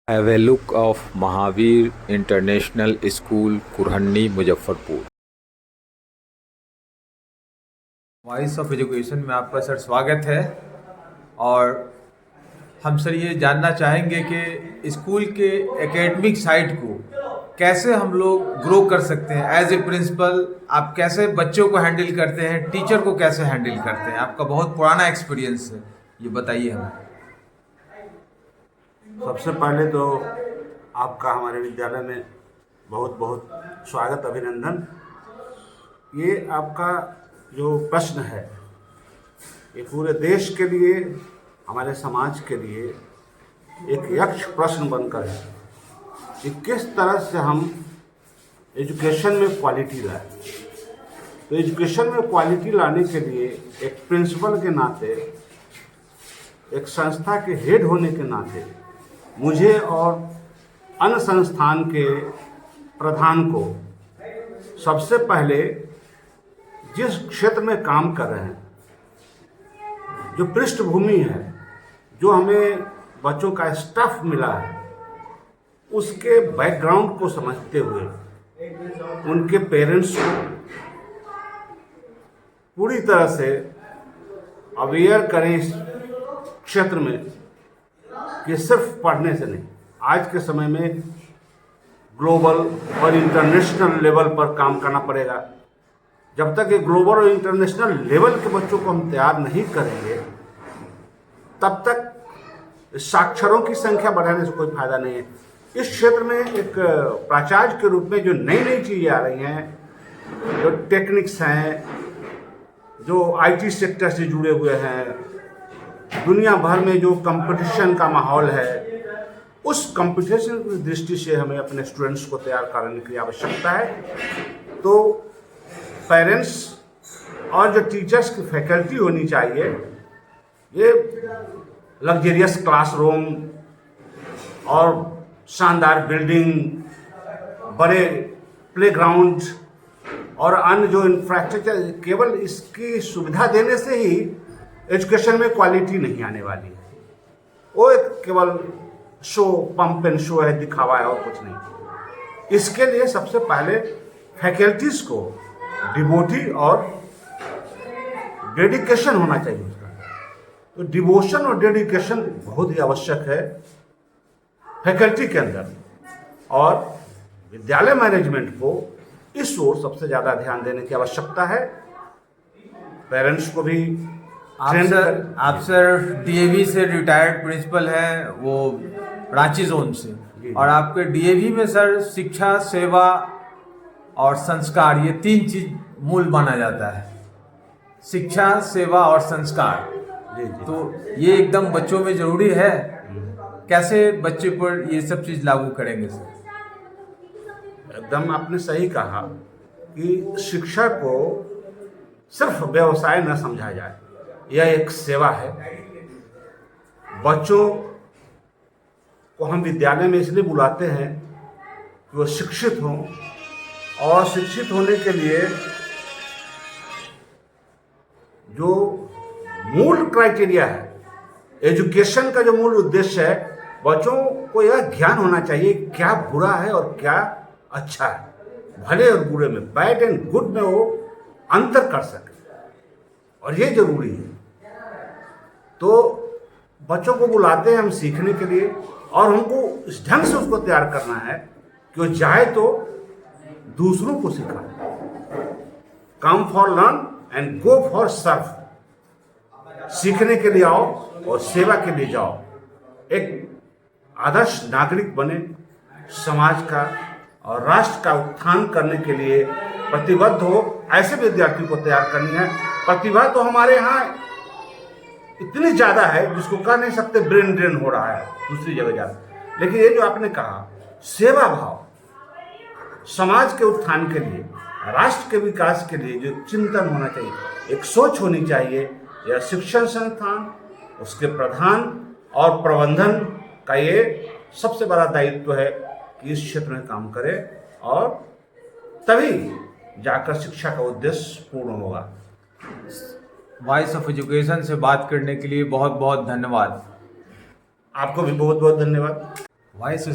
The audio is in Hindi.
Have a look of Mahavir international school Kurhanni Muzaffarpur. Voice of education में आपका सर स्वागत है। और हम सर ये जानना चाहेंगे कि स्कूल के एकेडमिक साइड को कैसे हम लोग ग्रो कर सकते हैं। एज ए प्रिंसिपल आप कैसे बच्चों को हैंडल करते हैं, टीचर को कैसे हैंडल करते हैं? आपका बहुत पुराना एक्सपीरियंस है, ये बताइए हमें। सबसे पहले तो आपका हमारे विद्यालय में बहुत बहुत स्वागत, अभिनंदन। ये आपका जो प्रश्न है ये पूरे देश के लिए, हमारे समाज के लिए एक यक्ष प्रश्न बनकर है कि किस तरह से हम एजुकेशन में क्वालिटी लाएं। तो एजुकेशन में क्वालिटी लाने के लिए एक प्रिंसिपल के नाते, एक संस्था के हेड होने के नाते मुझे और अन्य संस्थान के प्रधान को सबसे पहले जिस क्षेत्र में काम कर रहे हैं, जो पृष्ठभूमि है, जो हमें बच्चों का स्टाफ मिला है, उसके बैकग्राउंड को समझते हुए उनके पेरेंट्स को पूरी तरह से अवेयर करें इस क्षेत्र में कि सिर्फ पढ़ने से नहीं, आज के समय में ग्लोबल और इंटरनेशनल लेवल पर काम करना पड़ेगा। जब तक ये ग्लोबल और इंटरनेशनल लेवल के बच्चों को हम तैयार नहीं करेंगे, तब तक साक्षरों की संख्या बढ़ाने से कोई फायदा नहीं है। इस क्षेत्र में एक प्राचार्य के रूप में जो नई नई चीज़ें आ रही हैं, जो टेक्निक्स हैं, जो आईटी सेक्टर से जुड़े हुए हैं, दुनिया भर में जो कंपटीशन का माहौल है, उस कंपटीशन की दृष्टि से हमें अपने स्टूडेंट्स को तैयार करने की आवश्यकता है। तो पेरेंट्स और जो टीचर्स की फैकल्टी होनी चाहिए, ये लग्जरियस क्लासरूम और शानदार बिल्डिंग, बड़े प्लेग्राउंड और अन्य जो इंफ्रास्ट्रक्चर, केवल इसकी सुविधा देने से ही एजुकेशन में क्वालिटी नहीं आने वाली है। वो एक केवल शो, पंप एंड शो है, दिखावा है और कुछ नहीं। इसके लिए सबसे पहले फैकल्टीज को डिवोटी और डेडिकेशन होना चाहिए उसका। तो डिवोशन और डेडिकेशन बहुत ही आवश्यक है फैकल्टी के अंदर, और विद्यालय मैनेजमेंट को इस ओर सबसे ज़्यादा ध्यान देने की आवश्यकता है। पेरेंट्स को भी आप सर डीएवी से रिटायर्ड प्रिंसिपल हैं, वो रांची जोन से, और आपके डीएवी में सर शिक्षा, सेवा और संस्कार, ये तीन चीज मूल माना जाता है। शिक्षा, सेवा और संस्कार। जी। तो ये एकदम बच्चों में जरूरी है। कैसे बच्चे पर ये सब चीज लागू करेंगे सर? एकदम आपने सही कहा कि शिक्षा को सिर्फ व्यवसाय न समझा जाए, यह एक सेवा है। बच्चों को हम विद्यालय में इसलिए बुलाते हैं कि वो शिक्षित हों, और शिक्षित होने के लिए जो मूल क्राइटेरिया है, एजुकेशन का जो मूल उद्देश्य है, बच्चों को यह ज्ञान होना चाहिए क्या बुरा है और क्या अच्छा है, भले और बुरे में, बैड एंड गुड में वो अंतर कर सके, और ये जरूरी है। तो बच्चों को बुलाते हैं हम सीखने के लिए, और हमको इस ढंग से उसको तैयार करना है कि वो जाए तो दूसरों को सिखाए। Come for learn and go for serve. सीखने के लिए आओ और सेवा के लिए जाओ। एक आदर्श नागरिक बने, समाज का और राष्ट्र का उत्थान करने के लिए प्रतिबद्ध हो, ऐसे विद्यार्थी को तैयार करनी है। प्रतिभा तो हमारे यहाँ इतनी ज़्यादा है जिसको कह नहीं सकते ब्रेन ड्रेन हो रहा है दूसरी जगह ज़्यादा। लेकिन ये जो आपने कहा, सेवा भाव, समाज के उत्थान के लिए, राष्ट्र के विकास के लिए जो चिंतन होना चाहिए, एक सोच होनी चाहिए, यह शिक्षण संस्थान, उसके प्रधान और प्रबंधन का ये सबसे बड़ा दायित्व है कि इस क्षेत्र में काम करे, और तभी जाकर शिक्षा का उद्देश्य पूर्ण होगा। वॉइस ऑफ एजुकेशन से बात करने के लिए बहुत बहुत धन्यवाद। आपको भी बहुत बहुत धन्यवाद। वाइस